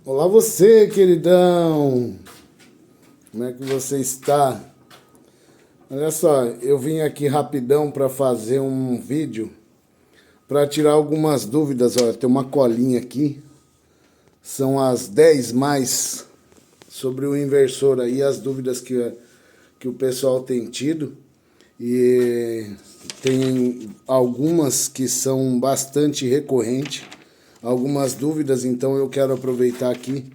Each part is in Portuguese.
Olá você, queridão! Como é que você está? Olha só, eu vim aqui rapidão para fazer um vídeo para tirar algumas dúvidas. Olha, tem uma colinha aqui. São as 10 mais sobre o inversor aí, as dúvidas que o pessoal tem tido. E tem algumas que são bastante recorrentes, algumas dúvidas, então eu quero aproveitar aqui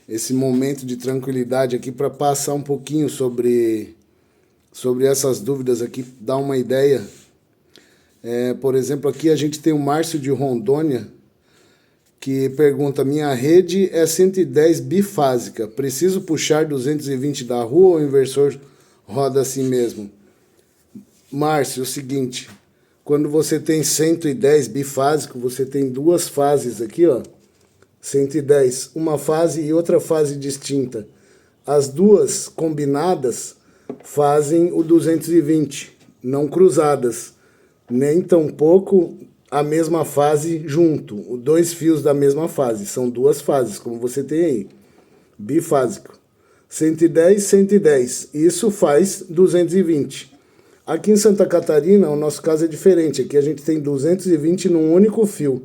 esse momento de tranquilidade aqui para passar um pouquinho sobre essas dúvidas aqui, dar uma ideia. Por exemplo, aqui a gente tem o Márcio de Rondônia, que pergunta: minha rede é 110 bifásica, preciso puxar 220 da rua ou o inversor roda assim mesmo? Márcio, é o seguinte, quando você tem 110 bifásico, você tem duas fases aqui, ó, 110, uma fase e outra fase distinta. As duas combinadas fazem o 220, não cruzadas, nem tampouco a mesma fase junto, dois fios da mesma fase, são duas fases, como você tem aí, bifásico. 110, 110, isso faz 220. Aqui em Santa Catarina, o nosso caso é diferente. Aqui a gente tem 220 num único fio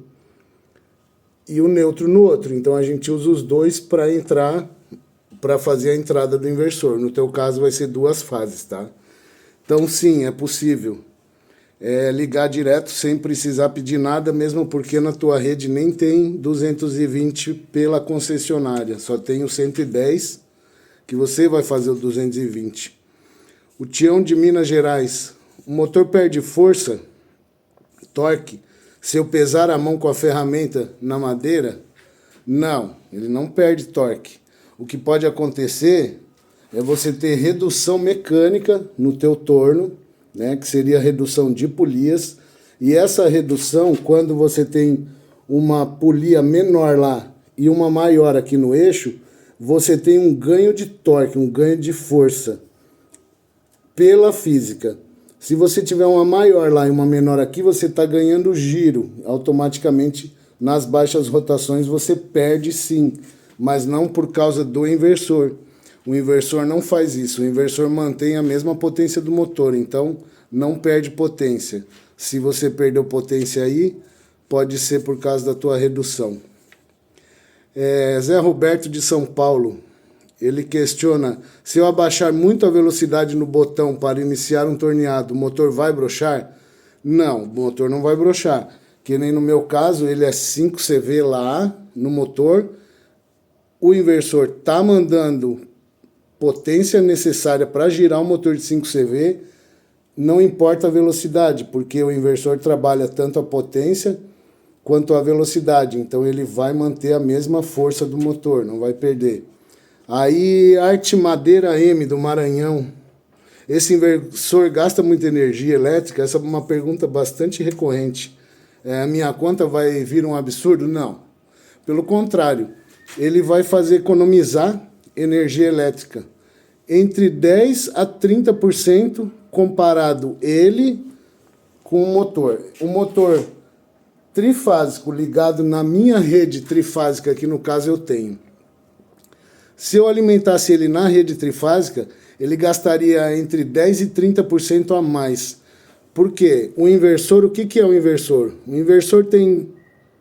e o neutro no outro. Então a gente usa os dois para entrar, para fazer a entrada do inversor. No teu caso vai ser duas fases, tá? Então sim, é possível ligar direto sem precisar pedir nada, mesmo porque na tua rede nem tem 220 pela concessionária. Só tem o 110 que você vai fazer o 220. O Tião de Minas Gerais: o motor perde força, torque, se eu pesar a mão com a ferramenta na madeira? Não, ele não perde torque. O que pode acontecer é você ter redução mecânica no teu torno, né, que seria a redução de polias, e essa redução, quando você tem uma polia menor lá e uma maior aqui no eixo, você tem um ganho de torque, um ganho de força pela física. Se você tiver uma maior lá e uma menor aqui, você está ganhando giro. Automaticamente, nas baixas rotações, você perde sim, mas não por causa do inversor. O inversor não faz isso. O inversor mantém a mesma potência do motor, então não perde potência. Se você perdeu potência aí, pode ser por causa da tua redução. Zé Roberto de São Paulo: ele questiona: se eu abaixar muito a velocidade no botão para iniciar um torneado, o motor vai brochar? Não, o motor não vai brochar. Que nem no meu caso, ele é 5 CV lá no motor. O inversor está mandando potência necessária para girar o motor de 5 CV. Não importa a velocidade, porque o inversor trabalha tanto a potência quanto a velocidade. Então ele vai manter a mesma força do motor, não vai perder. Aí, Arte Madeira M, do Maranhão: esse inversor gasta muita energia elétrica? Essa é uma pergunta bastante recorrente. A minha conta vai vir um absurdo? Não. Pelo contrário, ele vai fazer economizar energia elétrica entre 10% a 30% comparado ele com o motor. O motor trifásico ligado na minha rede trifásica, que no caso eu tenho, se eu alimentasse ele na rede trifásica, ele gastaria entre 10% e 30% a mais. Por quê? O inversor, o que é o inversor? O inversor tem,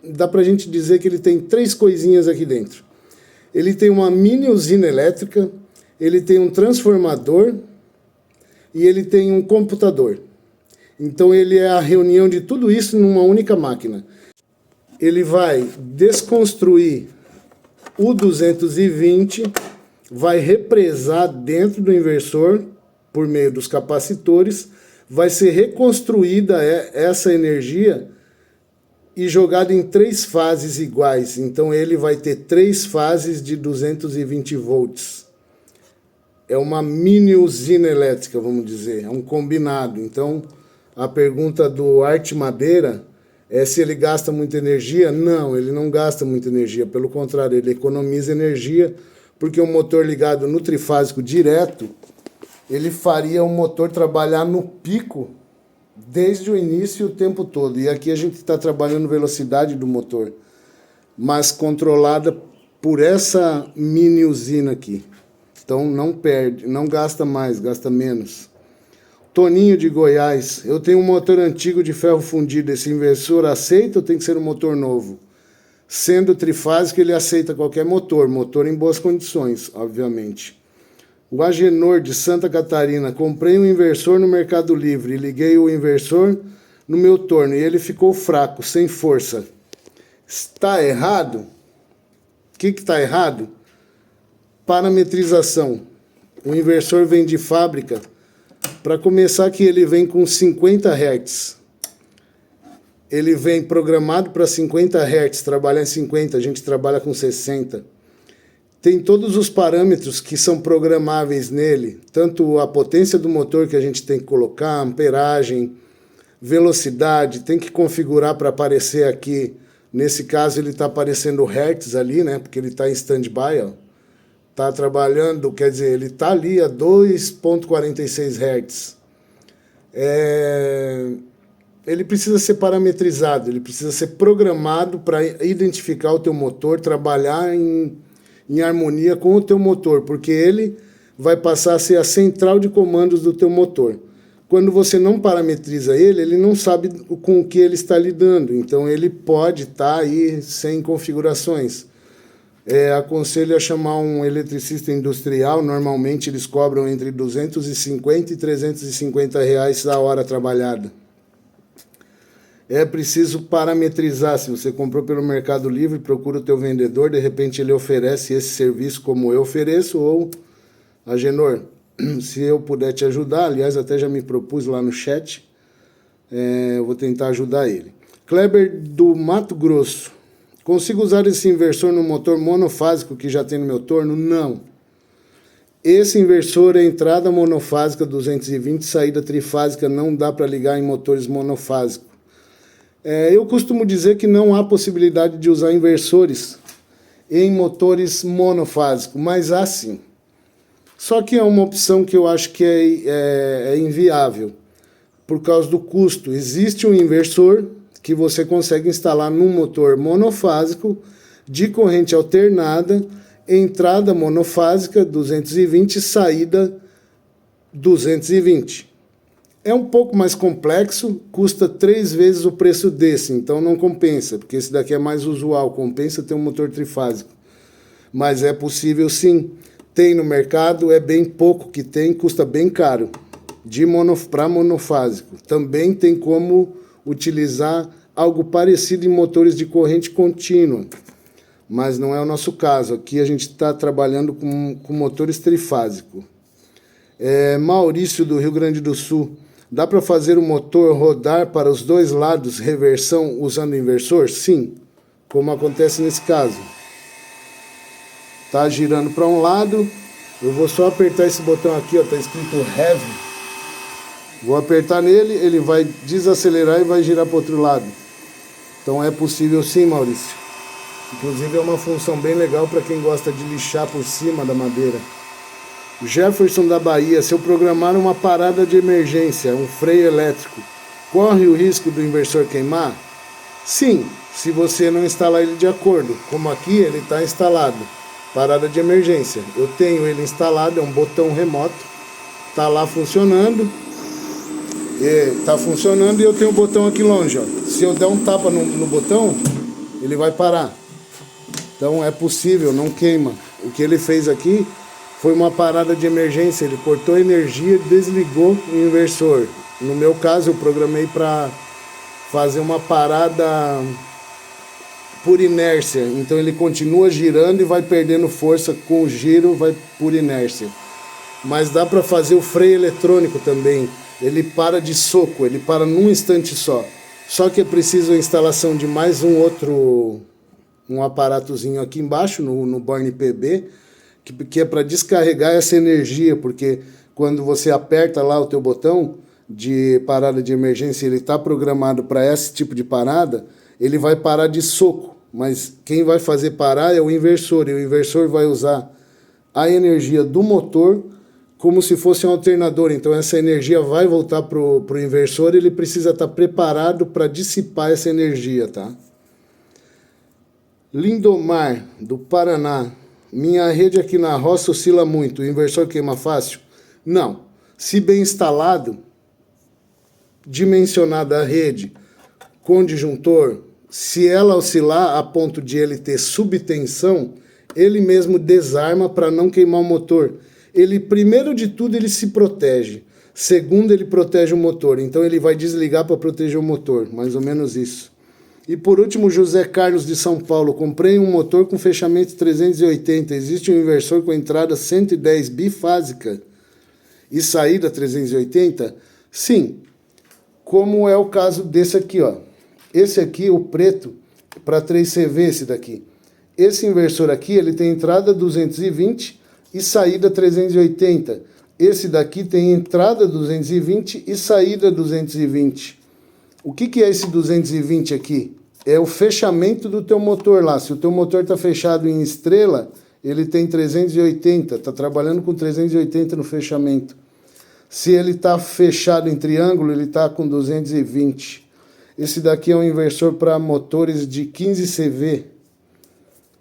dá pra gente dizer que ele tem 3 coisinhas aqui dentro. Ele tem uma mini usina elétrica, ele tem um transformador e ele tem um computador. Então ele é a reunião de tudo isso numa única máquina. Ele vai desconstruir o 220, vai represar dentro do inversor por meio dos capacitores, vai ser reconstruída essa energia e jogada em 3 fases iguais. Então ele vai ter 3 fases de 220 volts. É uma mini usina elétrica, vamos dizer, é um combinado. Então a pergunta do Arte Madeira é se ele gasta muita energia. Não, ele não gasta muita energia. Pelo contrário, ele economiza energia, porque o motor ligado no trifásico direto, ele faria o motor trabalhar no pico desde o início o tempo todo. E aqui a gente está trabalhando velocidade do motor, mas controlada por essa mini usina aqui. Então não perde, não gasta mais, gasta menos. Toninho de Goiás, eu tenho um motor antigo de ferro fundido, esse inversor aceita ou tem que ser um motor novo? Sendo trifásico, ele aceita qualquer motor em boas condições, obviamente. O Agenor de Santa Catarina, comprei um inversor no Mercado Livre e liguei o inversor no meu torno e ele ficou fraco, sem força. Está errado? O que está errado? Parametrização. O inversor vem de fábrica. Para começar que ele vem com 50 Hz. Ele vem programado para 50 Hz, trabalhar em 50, a gente trabalha com 60. Tem todos os parâmetros que são programáveis nele, tanto a potência do motor que a gente tem que colocar, amperagem, velocidade, tem que configurar para aparecer aqui. Nesse caso ele está aparecendo Hertz ali, né? Porque ele está em stand-by, ó. Está trabalhando, quer dizer, ele está ali a 2.46 Hz. Ele precisa ser parametrizado, ele precisa ser programado para identificar o teu motor, trabalhar em harmonia com o teu motor, porque ele vai passar a ser a central de comandos do teu motor. Quando você não parametriza ele, ele não sabe com o que ele está lidando, então ele pode estar aí sem configurações. Aconselho a chamar um eletricista industrial, normalmente eles cobram entre 250 e 350 reais a hora trabalhada. É preciso parametrizar. Se você comprou pelo Mercado Livre, procura o teu vendedor, de repente ele oferece esse serviço como eu ofereço, ou Agenor, se eu puder te ajudar, aliás, até já me propus lá no chat, eu vou tentar ajudar ele. Kleber do Mato Grosso, consigo usar esse inversor no motor monofásico que já tem no meu torno? Não. Esse inversor é entrada monofásica 220, saída trifásica, não dá para ligar em motores monofásicos. Eu costumo dizer que não há possibilidade de usar inversores em motores monofásicos, mas há sim. Só que é uma opção que eu acho que é inviável, por causa do custo. Existe um inversor que você consegue instalar num motor monofásico, de corrente alternada, entrada monofásica 220, saída 220. É um pouco mais complexo, custa 3 vezes o preço desse, então não compensa, porque esse daqui é mais usual, compensa ter um motor trifásico. Mas é possível sim, tem no mercado, é bem pouco que tem, custa bem caro, para monofásico. Também tem como utilizar algo parecido em motores de corrente contínua, mas não é o nosso caso. Aqui a gente está trabalhando com motores trifásicos. Maurício, do Rio Grande do Sul, dá para fazer o motor rodar para os dois lados, reversão, usando inversor? Sim, como acontece nesse caso. Está girando para um lado, eu vou só apertar esse botão aqui, está escrito Heavy. Vou apertar nele, ele vai desacelerar e vai girar para o outro lado. Então é possível sim, Maurício. Inclusive é uma função bem legal para quem gosta de lixar por cima da madeira. Jefferson da Bahia, se eu programar uma parada de emergência, um freio elétrico, corre o risco do inversor queimar? Sim, se você não instalar ele de acordo. Como aqui ele está instalado. Parada de emergência. Eu tenho ele instalado, é um botão remoto. Está lá funcionando. Está funcionando e eu tenho o botão aqui longe. Ó. Se eu der um tapa no botão, ele vai parar. Então é possível, não queima. O que ele fez aqui foi uma parada de emergência. Ele cortou a energia e desligou o inversor. No meu caso, eu programei para fazer uma parada por inércia. Então ele continua girando e vai perdendo força com o giro, vai por inércia. Mas dá para fazer o freio eletrônico também. Ele para de soco, ele para num instante só. Só que é preciso a instalação de mais um aparatozinho aqui embaixo, no Born PB, que é para descarregar essa energia, porque quando você aperta lá o teu botão de parada de emergência, ele está programado para esse tipo de parada, ele vai parar de soco, mas quem vai fazer parar é o inversor, e o inversor vai usar a energia do motor como se fosse um alternador. Então essa energia vai voltar para o inversor, ele precisa estar preparado para dissipar essa energia, tá? Lindomar, do Paraná. Minha rede aqui na roça oscila muito. O inversor queima fácil? Não. Se bem instalado, dimensionada a rede com disjuntor, se ela oscilar a ponto de ele ter subtensão, ele mesmo desarma para não queimar o motor. Ele, primeiro de tudo, ele se protege. Segundo, ele protege o motor. Então, ele vai desligar para proteger o motor. Mais ou menos isso. E por último, José Carlos de São Paulo. Comprei um motor com fechamento 380. Existe um inversor com entrada 110 bifásica e saída 380? Sim. Como é o caso desse aqui, ó. Esse aqui, o preto, para 3CV, esse daqui. Esse inversor aqui, ele tem entrada 220 e saída 380. Esse daqui tem entrada 220 e saída 220. O que é esse 220 aqui? É o fechamento do teu motor lá. Se o teu motor está fechado em estrela, ele tem 380. Está trabalhando com 380 no fechamento. Se ele está fechado em triângulo, ele está com 220. Esse daqui é um inversor para motores de 15 CV.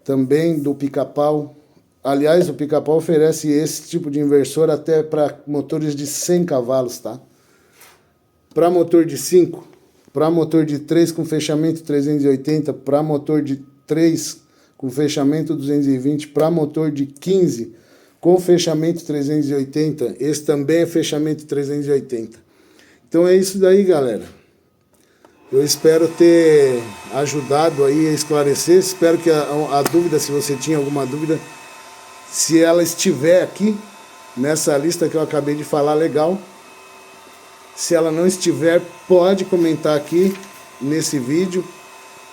Também do Pica-Pau. Aliás, o Pica-Pau oferece esse tipo de inversor até para motores de 100 cavalos, tá? Para motor de 5, para motor de 3 com fechamento 380, para motor de 3 com fechamento 220, para motor de 15 com fechamento 380, esse também é fechamento 380. Então é isso daí, galera. Eu espero ter ajudado aí a esclarecer. Espero que a dúvida, se você tinha alguma dúvida, se ela estiver aqui nessa lista que eu acabei de falar, legal. Se ela não estiver, pode comentar aqui nesse vídeo,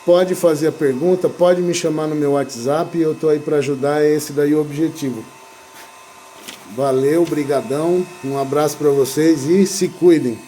pode fazer a pergunta, pode me chamar no meu WhatsApp, eu estou aí para ajudar, é esse daí o objetivo. Valeu, brigadão, um abraço para vocês e se cuidem.